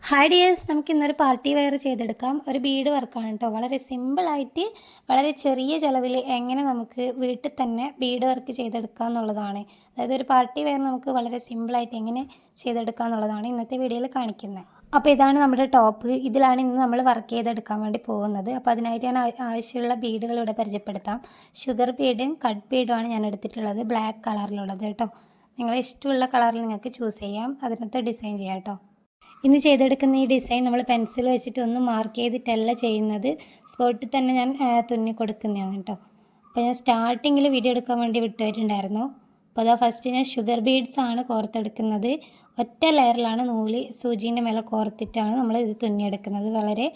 Hi dears, നമുക്ക് ഇന്നൊരു party wear ചെയ്തെടുക്കാം. ഒരു ബീഡ് വർക്കാണ് കേട്ടോ. വളരെ സിമ്പിളായിട്ട് വളരെ ചെറിയ ചിലവിൽ എങ്ങനെ നമുക്ക് വീട്ടിൽ തന്നെ ബീഡ് വർക്ക് ചെയ്തെടുക്കാം എന്നുള്ളതാണ്. അതായത് ഒരു പാർട്ടി വെയർ നമുക്ക് വളരെ സിമ്പിളായിട്ട് എങ്ങനെ ചെയ്തെടുക്കാം എന്നുള്ളതാണ് ഇന്നത്തെ വീഡിയോയിൽ കാണിക്കുന്നത്. അപ്പോൾ ഇതാണ് നമ്മുടെ ടോപ്പ്. ഇതിലാണ് ഇന്ന് നമ്മൾ വർക്ക് ചെയ്തെടുക്കാൻ വേണ്ടി പോകുന്നത്. അപ്പോൾ അതിനായിട്ട് ഞാൻ ആവശ്യമുള്ള ബീഡുകൾ ഇവിടെ പരിചയപ്പെടുത്താം. ഷുഗർ ബീഡും കട്ട് ബീഡുമാണ് ഞാൻ എടുത്തിട്ടുള്ളത്, ബ്ലാക്ക് കളറിലുള്ളത് കേട്ടോ. നിങ്ങളെ ഇഷ്ടമുള്ള കളറിൽ നിങ്ങൾക്ക് ചൂസ് ചെയ്യാം, അതിനകത്ത് ഡിസൈൻ ചെയ്യാം കേട്ടോ. ഇന്ന് ചെയ്തെടുക്കുന്ന ഈ ഡിസൈൻ നമ്മൾ പെൻസിൽ വെച്ചിട്ട് ഒന്നും മാർക്ക് ചെയ്തിട്ടല്ല ചെയ്യുന്നത്, സ്പോട്ടിൽ തന്നെ ഞാൻ തുന്നി കൊടുക്കുന്നതാണ് കേട്ടോ. അപ്പോൾ ഞാൻ സ്റ്റാർട്ടിങ്ങിൽ വീഡിയോ എടുക്കാൻ വേണ്ടി വിട്ടുപോയിട്ടുണ്ടായിരുന്നു. അപ്പോൾ അതാ ഫസ്റ്റ് ഞാൻ ഷുഗർ ബീഡ്സ് ആണ് കോർത്തെടുക്കുന്നത്. ഒറ്റ ലെയറിലാണ് നൂല് സൂചീൻ്റെ മേലെ കോർത്തിട്ടാണ് നമ്മൾ ഇത് തുന്നിയെടുക്കുന്നത്. വളരെ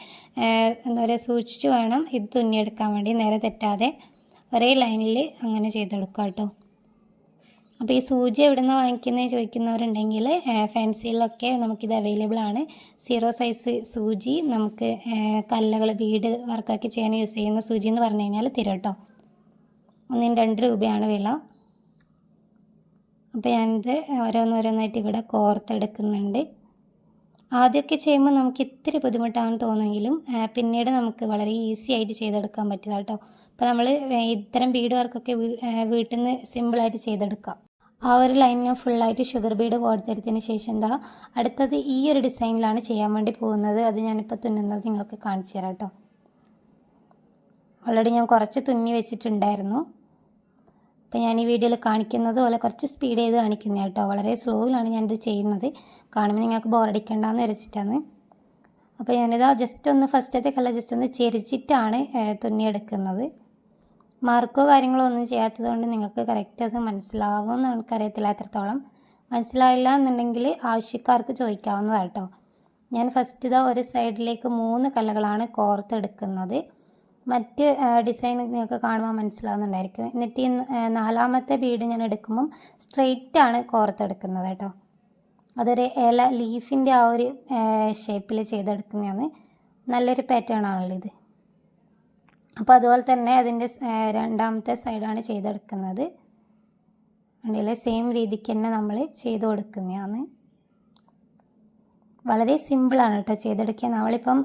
എന്താ പറയുക, സൂക്ഷിച്ച് വേണം ഇത് തുന്നിയെടുക്കാൻ വേണ്ടി, നേരെ തെറ്റാതെ ഒരേ ലൈനിൽ അങ്ങനെ ചെയ്തെടുക്കുക കേട്ടോ. അപ്പോൾ ഈ സൂചി എവിടെ നിന്നാണ് വാങ്ങിക്കുന്നത് ചോദിക്കുന്നവരുണ്ടെങ്കിൽ ഫാൻസിയിലൊക്കെ നമുക്കിത് അവൈലബിൾ ആണ്. 0 സൈസ് സൂചി നമുക്ക് കല്ലകൾ ബീഡ് വർക്കൊക്കെ ചെയ്യാൻ യൂസ് ചെയ്യുന്ന സൂചി എന്ന് പറഞ്ഞു കഴിഞ്ഞാൽ തരും കേട്ടോ. 1-2 രൂപയാണ് വില. അപ്പോൾ ഞാനിത് ഓരോന്നോരോന്നായിട്ട് ഇവിടെ കോർത്തെടുക്കുന്നുണ്ട്. ആദ്യമൊക്കെ ചെയ്യുമ്പോൾ നമുക്ക് ഇത്തിരി ബുദ്ധിമുട്ടാണെന്ന് തോന്നുമെങ്കിലും പിന്നീട് നമുക്ക് വളരെ ഈസി ആയിട്ട് ചെയ്തെടുക്കാൻ പറ്റുക കേട്ടോ. അപ്പോൾ നമ്മൾ ഇത്തരം ബീഡ് വർക്കൊക്കെ വീട്ടിൽ നിന്ന് സിമ്പിളായിട്ട് ചെയ്തെടുക്കാം. ആ ഒരു ലൈൻ ഞാൻ ഫുള്ളായിട്ട് ഷുഗർ ബീഡ് കോർത്തെടുത്തതിന് ശേഷം എന്താ അടുത്തത് ഈ ഒരു ഡിസൈനിലാണ് ചെയ്യാൻ വേണ്ടി പോകുന്നത്. അത് ഞാനിപ്പോൾ തുന്നുന്നത് നിങ്ങൾക്ക് കാണിച്ചു തരാം കേട്ടോ. ഓൾറെഡി ഞാൻ കുറച്ച് തുന്നി വെച്ചിട്ടുണ്ടായിരുന്നു. അപ്പോൾ ഞാൻ ഈ വീഡിയോയിൽ കാണിക്കുന്നത് പോലെ കുറച്ച് സ്പീഡ് ചെയ്ത് കാണിക്കുന്നത് കേട്ടോ. വളരെ സ്ലോയിലാണ് ഞാനിത് ചെയ്യുന്നത്, കാണുമ്പോൾ നിങ്ങൾക്ക് ബോറടിക്കേണ്ടെന്ന് വിചാരിച്ചിട്ടാണ്. അപ്പോൾ ഞാനിതാ ജസ്റ്റ് ഒന്ന് ഫസ്റ്റത്തെ കല്ല ജസ്റ്റ് ഒന്ന് ചെരിച്ചിട്ടാണ് തുന്നിയെടുക്കുന്നത്. മാർക്കോ കാര്യങ്ങളോ ഒന്നും ചെയ്യാത്തത് കൊണ്ട് നിങ്ങൾക്ക് കറക്റ്റ് അത് മനസ്സിലാവുമെന്ന് എനിക്കറിയത്തില്ല. എത്രത്തോളം മനസ്സിലായില്ല എന്നുണ്ടെങ്കിൽ ആവശ്യക്കാർക്ക് ചോദിക്കാവുന്നതാണ് കേട്ടോ. ഞാൻ ഫസ്റ്റ് ഇതാ ഒരു സൈഡിലേക്ക് 3 കല്ലകളാണ് കോർത്തെടുക്കുന്നത്. മറ്റ് ഡിസൈൻ നിങ്ങൾക്ക് കാണുമ്പോൾ മനസ്സിലാവുന്നുണ്ടായിരിക്കും. എന്നിട്ട് ഈ 4ാമത്തെ ബീഡ് ഞാൻ എടുക്കുമ്പം സ്ട്രെയിറ്റ് ആണ് കോർത്തെടുക്കുന്നത് കേട്ടോ. അതൊരു ഇല ലീഫിൻ്റെ ആ ഒരു ഷേപ്പിൽ ചെയ്തെടുക്കുന്നതാണ്. നല്ലൊരു പാറ്റേൺ ആണല്ലോ ഇത്. അപ്പോൾ അതുപോലെ തന്നെ അതിൻ്റെ 2ാമത്തെ സൈഡാണ് ചെയ്തെടുക്കുന്നത്. അതിൽ സെയിം രീതിക്ക് തന്നെ നമ്മൾ ചെയ്ത് കൊടുക്കുന്നതാണ്. വളരെ സിമ്പിളാണ് കേട്ടോ ചെയ്തെടുക്കുക. നമ്മളിപ്പം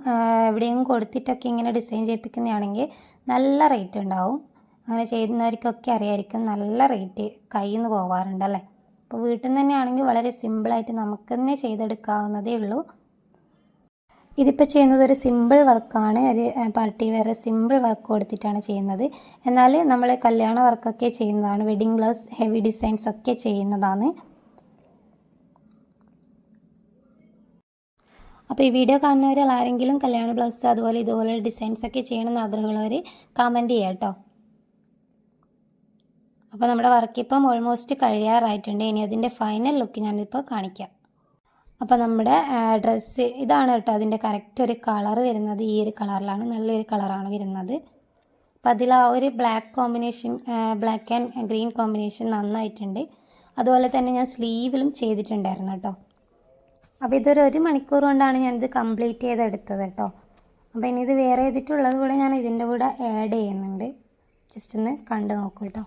എവിടെയും കൊടുത്തിട്ടൊക്കെ ഇങ്ങനെ ഡിസൈൻ ചെയ്യിപ്പിക്കുന്നതാണെങ്കിൽ നല്ല റേറ്റ് ഉണ്ടാവും. അങ്ങനെ ചെയ്യുന്നവർക്കൊക്കെ അറിയായിരിക്കും, നല്ല റേറ്റ് കയ്യിൽ നിന്ന് പോകാറുണ്ടല്ലേ. അപ്പോൾ വീട്ടിൽ നിന്ന് തന്നെയാണെങ്കിൽ വളരെ സിമ്പിളായിട്ട് നമുക്ക് തന്നെ ചെയ്തെടുക്കാവുന്നതേ ഉള്ളൂ. ഇതിപ്പോൾ ചെയ്യുന്നത് ഒരു സിമ്പിൾ വർക്കാണ്, ഒരു പാർട്ടി വെയർ സിമ്പിൾ വർക്ക് കൊടുത്തിട്ടാണ് ചെയ്യുന്നത്. എന്നാൽ നമ്മൾ കല്യാണ വർക്കൊക്കെ ചെയ്യുന്നതാണ്, വെഡിങ് ബ്ലൗസ് ഹെവി ഡിസൈൻസ് ഒക്കെ ചെയ്യുന്നതാണ്. അപ്പോൾ ഈ വീഡിയോ കാണുന്നവരിൽ ആരെങ്കിലും കല്യാണ ബ്ലൗസ് അതുപോലെ ഇതുപോലെ ഡിസൈൻസ് ഒക്കെ ചെയ്യണമെന്ന് ആഗ്രഹമുള്ളവർ കമൻറ്റ് ചെയ്യാം കേട്ടോ. അപ്പോൾ നമ്മുടെ വർക്ക് ഇപ്പം ഓൾമോസ്റ്റ് കഴിയാറായിട്ടുണ്ട്. ഇനി അതിൻ്റെ ഫൈനൽ ലുക്ക് ഞാനിപ്പോൾ കാണിക്കാം. അപ്പോൾ നമ്മുടെ ഡ്രസ്സ് ഇതാണ് കേട്ടോ. അതിൻ്റെ കറക്റ്റ് ഒരു കളർ വരുന്നത് ഈ ഒരു കളറിലാണ്, നല്ലൊരു കളറാണ് വരുന്നത്. അപ്പോൾ അതിൽ ആ ഒരു black combination, black and green combination നന്നായിട്ടുണ്ട്. അതുപോലെ തന്നെ ഞാൻ സ്ലീവിലും ചെയ്തിട്ടുണ്ടായിരുന്നു കേട്ടോ. അപ്പോൾ ഇതൊരു 1 മണിക്കൂർ കൊണ്ടാണ് ഞാനിത് കംപ്ലീറ്റ് ചെയ്തെടുത്തത് കേട്ടോ. അപ്പോൾ ഇനി ഇത് വേറെ ചെയ്തിട്ടുള്ളത് കൂടെ ഞാൻ ഇതിൻ്റെ കൂടെ ആഡ് ചെയ്യുന്നുണ്ട്. ജസ്റ്റ് ഒന്ന് കണ്ടു നോക്കൂ കേട്ടോ.